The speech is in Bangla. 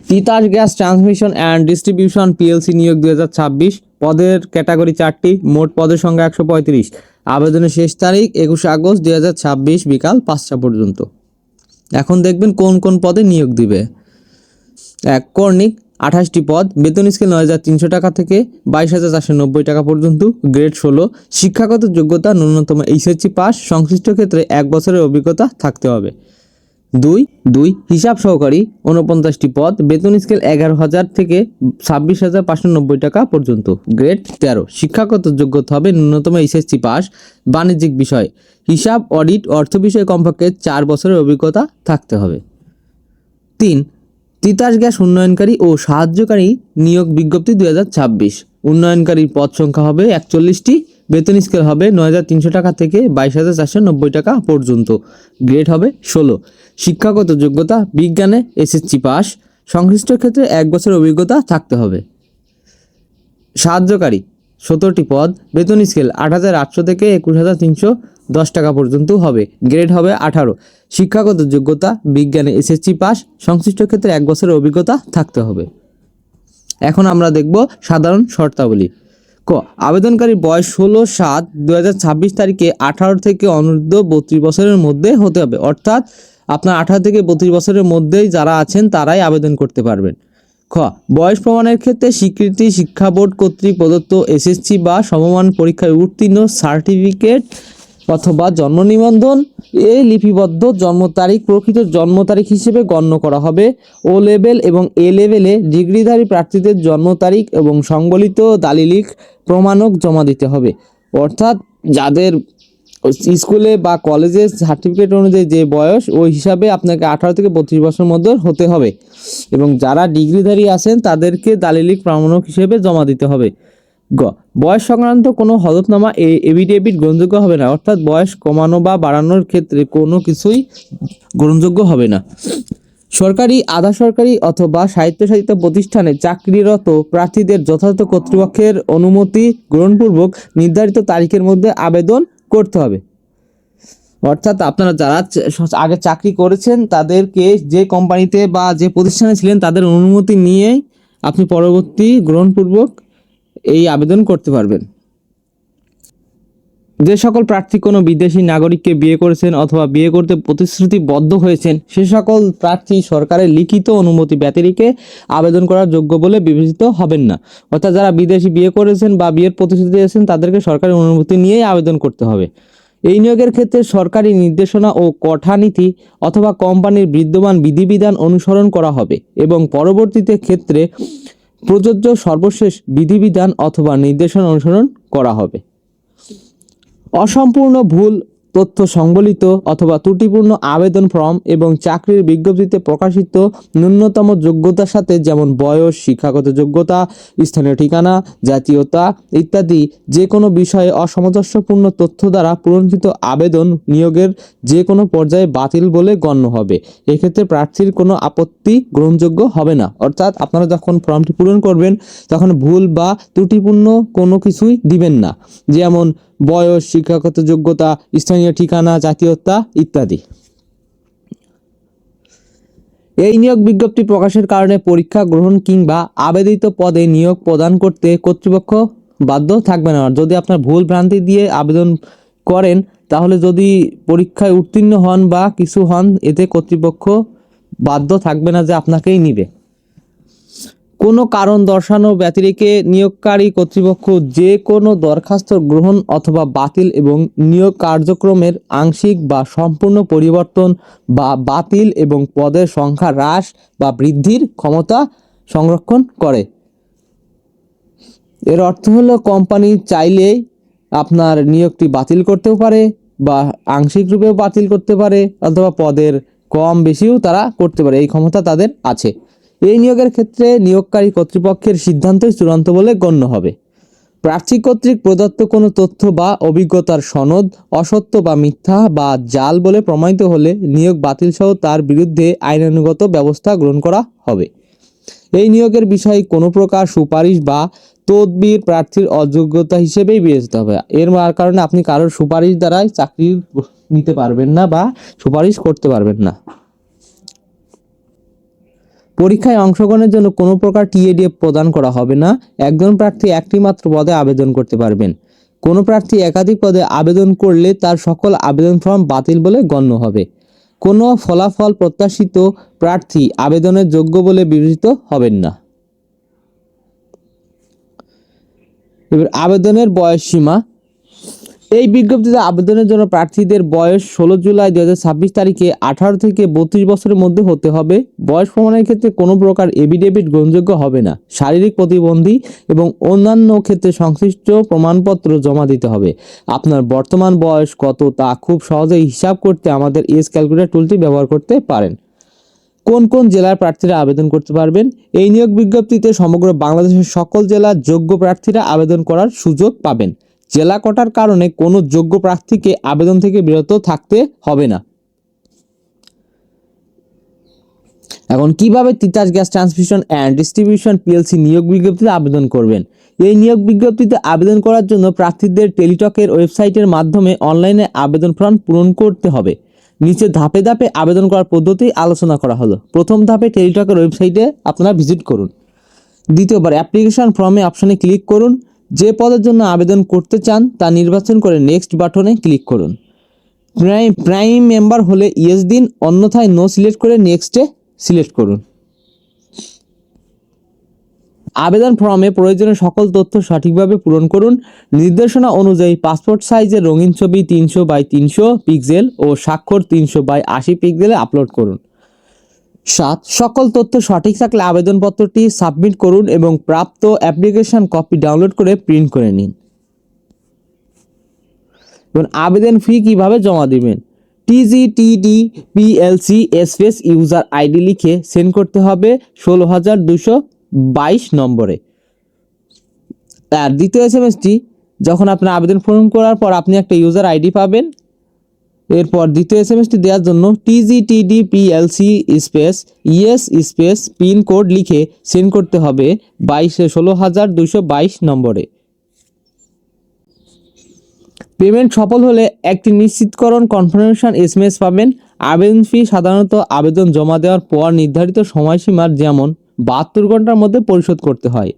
Titas gas transmission and distribution PLC নিয়োগ 2026। পদের ক্যাটাগরি 4টি, মোট পদের সংখ্যা 135। আবেদনের শেষ তারিখ 21 আগস্ট 2026 বিকাল 5টা পর্যন্ত। এখন দেখবেন কোন কোন পদে নিয়োগ দিবে। 1. কর্ণিক 28টি পদ, বেতন স্কেল 9,300 টাকা থেকে 22,490 টাকা পর্যন্ত, গ্রেড 16। শিক্ষাগত যোগ্যতা ন্যূনতম এইচএসসি পাস, সংশ্লিষ্ট ক্ষেত্রে 1 বছরের অভিজ্ঞতা থাকতে হবে। 2. হিসাব সহকারী 49টি পদ, বেতন স্কেল 11,000 থেকে 26,590 টাকা পর্যন্ত, গ্রেড 13। শিক্ষাগত যোগ্যতা হবে ন্যূনতম এইচএসসি পাস, বাণিজ্যিক বিষয়, হিসাব, অডিট, অর্থ বিষয়ে কমপক্ষে 4 বছরের অভিজ্ঞতা থাকতে হবে। 3. তিতাস গ্যাস উন্নয়নকারী ও সাহায্যকারী নিয়োগ বিজ্ঞপ্তি 2026। উন্নয়নকারীর পদ সংখ্যা হবে 41টি, বেতন স্কেল হবে 9,300 টাকা থেকে 22,490 টাকা পর্যন্ত, গ্রেড হবে 16। শিক্ষাগত যোগ্যতা বিজ্ঞানে এসএসসি পাস, সংশ্লিষ্ট ক্ষেত্রে 1 বছর অভিজ্ঞতা থাকতে হবে। সাহায্যকারী 17টি পদ, বেতন স্কেল 8,800 থেকে 21,310 টাকা পর্যন্ত হবে, গ্রেড হবে 18। শিক্ষাগত যোগ্যতা বিজ্ঞানে এসএসসি পাস, সংশ্লিষ্ট ক্ষেত্রে 1 বছরের অভিজ্ঞতা থাকতে হবে। এখন আমরা দেখব সাধারণ শর্তাবলী। আবেদনকারী বয়স 16/7/2026 তারিখে 18 থেকে অনূর্ধ্ব 32 বছরের মধ্যে হতে হবে, অর্থাৎ আপনার 18 থেকে 32 বছরের মধ্যেই যারা আছেন তারাই আবেদন করতে পারবেন। বয়স প্রমাণের ক্ষেত্রে স্বীকৃতি শিক্ষা বোর্ড কর্তৃক প্রদত্ত এসএসসি বা সমমান পরীক্ষায় উত্তীর্ণ সার্টিফিকেট অথবা জন্ম নিবন্ধন এই লিপিবদ্ধ জন্ম তারিখ প্রকৃত জন্ম তারিখ হিসেবে গণ্য করা হবে। ও লেভেল এবং এ লেভেলে ডিগ্রিধারী প্রার্থীদের জন্ম তারিখ এবং সংবলিত দালিলিক প্রমাণক জমা দিতে হবে, অর্থাৎ যাদের স্কুলে বা কলেজে সার্টিফিকেট অনুযায়ী যে বয়স ওই হিসাবে আপনাকে 18 থেকে 32 বছরের মধ্যে হতে হবে, এবং যারা ডিগ্রিধারী আছেন তাদেরকে দালিলিক প্রমাণক হিসেবে জমা দিতে হবে। বয়স সংক্রান্ত কোনো হলফনামা এফিডেভিট গ্রহণযোগ্য হবে না, অর্থাৎ বয়স কমানো বা বাড়ানোর ক্ষেত্রে কোনো কিছুই গ্রহণযোগ্য হবে না। সরকারি, আধা সরকারি অথবা স্বায়ত্তশাসিত প্রতিষ্ঠানে চাকরিরত প্রার্থীদের যথাযথ কর্তৃপক্ষের অনুমতি গ্রহণপূর্বক নির্ধারিত তারিখের মধ্যে আবেদন করতে হবে। অর্থাৎ আপনারা যারা আগে চাকরি করেছেন তাদেরকে যে কোম্পানিতে বা যে প্রতিষ্ঠানে ছিলেন তাদের অনুমতি নিয়ে আপনি পরবর্তী গ্রহণপূর্বক এই আবেদন করতে পারবেন। যে সকল প্রার্থী কোনো বিদেশি নাগরিককে বিয়ে করেছেন অথবা বিয়ে করতে প্রতিশ্রুতিবদ্ধ হয়েছেন সে সকল প্রার্থী সরকারের লিখিত অনুমতি ব্যতিরেকে আবেদন করার যোগ্য বলে বিবেচিত হবেন না। অর্থাৎ যারা বিদেশি বিয়ে করেছেন বা বিয়ের প্রতিশ্রুতি দিয়েছেন তাদেরকে সরকারের অনুমতি নিয়েই আবেদন করতে হবে। এই নিয়োগের ক্ষেত্রে সরকারি নির্দেশনা ও কঠানীতি অথবা কোম্পানির বিদ্যমান বিধিবিধান অনুসরণ করা হবে এবং পরবর্তীতে ক্ষেত্রে প্রযোজ্য সর্বশেষ বিধিবিধান অথবা নির্দেশনা অনুসরণ করা হবে। অসম্পূর্ণ, ভুল তথ্য সংবলিত অথবা ত্রুটিপূর্ণ আবেদন ফর্ম এবং চাকরির বিজ্ঞপ্তিতে প্রকাশিত ন্যূনতম যোগ্যতার সাথে যেমন বয়স, শিক্ষাগত যোগ্যতা, স্থানীয় ঠিকানা, জাতীয়তা ইত্যাদি যে কোনো বিষয়ে অসামঞ্জস্যপূর্ণ তথ্য দ্বারা পূরণকৃত আবেদন নিয়োগের যে কোনো পর্যায়ে বাতিল বলে গণ্য হবে। এক্ষেত্রে প্রার্থীর কোনো আপত্তি গ্রহণযোগ্য হবে না। অর্থাৎ আপনারা যখন ফর্মটি পূরণ করবেন তখন ভুল বা ত্রুটিপূর্ণ কোনো কিছুই দিবেন না, যেমন বয়স, শিক্ষাগত যোগ্যতা, স্থানীয় ঠিকানা, জাতীয়তা ইত্যাদি। এই নিয়োগ বিজ্ঞপ্তি প্রকাশের কারণে পরীক্ষা গ্রহণ কিংবা আবেদিত পদে নিয়োগ প্রদান করতে কর্তৃপক্ষ বাধ্য থাকবে না। যদি আপনার ভুল ভ্রান্তি দিয়ে আবেদন করেন তাহলে যদি পরীক্ষায় উত্তীর্ণ হন বা কিছু হন এতে কর্তৃপক্ষ বাধ্য থাকবে না যে আপনাকেই নিবে। কোনো কারণ দর্শানো ব্যতিরেকে নিয়োগকারী কর্তৃপক্ষ যে কোনো দরখাস্ত গ্রহণ অথবা বাতিল এবং নিয়োগ কার্যক্রমের আংশিক বা সম্পূর্ণ পরিবর্তন বা বাতিল এবং পদের সংখ্যা হ্রাস বা বৃদ্ধির ক্ষমতা সংরক্ষণ করে। এর অর্থ হলো কোম্পানি চাইলে আপনার নিয়োগটি বাতিল করতেও পারে বা আংশিক রূপেও বাতিল করতে পারে অথবা পদের কম বেশিও তারা করতে পারে, এই ক্ষমতা তাদের আছে। এই নিয়োগের ক্ষেত্রে নিয়োগকারী কর্তৃপক্ষের সিদ্ধান্তই চূড়ান্ত বলে গণ্য হবে। প্রার্থী কর্তৃক প্রদত্ত কোনো তথ্য বা অভিজ্ঞতার সনদ অসত্য বা মিথ্যা বা জাল বলে প্রমাণিত হলে নিয়োগ বাতিল সহ তার বিরুদ্ধে আইনানুগত ব্যবস্থা গ্রহণ করা হবে। এই নিয়োগের বিষয়ে কোনো প্রকার সুপারিশ বা তদবির প্রার্থীর অযোগ্যতা হিসেবেই বিবেচিত হবে। এর কারণে আপনি কারোর সুপারিশ দ্বারাই চাকরি নিতে পারবেন না বা সুপারিশ করতে পারবেন না। পরীক্ষায় অংশগ্রহণের জন্য কোনো প্রকার টিএডিএফ প্রদান করা হবে না। একজন প্রার্থী একটি মাত্র পদে আবেদন করতে পারবেন। কোনো প্রার্থী একাধিক পদে আবেদন করলে তার সকল আবেদন ফর্ম বাতিল বলে গণ্য হবে। কোনো ফলাফল প্রত্যাশিত প্রার্থী আবেদনের যোগ্য বলে বিবেচিত হবেন না। এবার আবেদনের বয়স সীমা। এই বিজ্ঞপ্তিতে আবেদনের জন্য প্রার্থীদের বয়স 16 জুলাই 2026 তারিখে 18 থেকে 32 বছরের মধ্যে হতে হবে। বয়স প্রমাণের ক্ষেত্রে কোনো প্রকার এফিডেভিট গ্রহণযোগ্য হবে না। শারীরিক প্রতিবন্ধী এবং অন্যান্য ক্ষেত্রে সংশ্লিষ্ট প্রমাণপত্র জমা দিতে হবে। আপনার বর্তমান বয়স কত তা খুব সহজেই হিসাব করতে আমাদের এজ ক্যালকুলেটর টুলটি ব্যবহার করতে পারেন। কোন কোন জেলার প্রার্থীরা আবেদন করতে পারবেন? এই নিয়োগ বিজ্ঞপ্তিতে সমগ্র বাংলাদেশের সকল জেলার যোগ্য প্রার্থীরা আবেদন করার সুযোগ পাবেন। জেলা কোটার কারণে কোনো যোগ্য প্রার্থীকে আবেদন থেকে বিরত থাকতে হবে না। এখন কিভাবে Titas gas transmission and distribution PLC নিয়োগ বিজ্ঞপ্তিতে আবেদন করবেন? এই নিয়োগ বিজ্ঞপ্তিতে আবেদন করার জন্য প্রার্থীদের টেলিটকের ওয়েবসাইটের মাধ্যমে অনলাইনে আবেদন ফর্ম পূরণ করতে হবে। নিচে ধাপে ধাপে আবেদন করার পদ্ধতি আলোচনা করা হলো। প্রথম ধাপে টেলিটকের ওয়েবসাইটে আপনারা ভিজিট করুন। দ্বিতীয়বার অ্যাপ্লিকেশন ফর্মে অপশনে ক্লিক করুন। যে পদের জন্য আবেদন করতে চান তা নির্বাচন করে নেক্সট বাটনে ক্লিক করুন। প্রাইম মেম্বার হলে ইয়েস দিন, অন্যথায় নো সিলেক্ট করে নেক্সটে সিলেক্ট করুন। আবেদন ফর্মে প্রয়োজনীয় সকল তথ্য সঠিকভাবে পূরণ করুন। নির্দেশনা অনুযায়ী পাসপোর্ট সাইজের রঙিন ছবি 300x300 পিক্সেল ও স্বাক্ষর 300x80 পিক্সেলে আপলোড করুন। 7. সকল তথ্য সঠিক থাকলে আবেদনপত্রটি সাবমিট করুন এবং প্রাপ্ত অ্যাপ্লিকেশন কপি ডাউনলোড করে প্রিন্ট করে নিন। এবং আবেদন ফি কিভাবে জমা দিবেন? TGTD PLC space user ID লিখে সেন্ড করতে হবে 16,222 নম্বরে। আর দ্বিতীয় এসএমএসটি যখন আপনার আবেদন পূরণ করার পর আপনি একটা ইউজার আইডি পাবেন। এরপর দ্বিতীয় এসএমএসটি দেওয়ার জন্য TGTD PLC space ES space pin code লিখে সেন্ড করতে হবে 16,222 নম্বরে। পেমেন্ট সফল হলে একটি নিশ্চিতকরণ কনফার্মেশন এসএমএস পাবেন। আবেদন ফি সাধারণত আবেদন জমা দেওয়ার পর নির্ধারিত সময়সীমার যেমন 72 ঘন্টার মধ্যে পরিশোধ করতে হয়।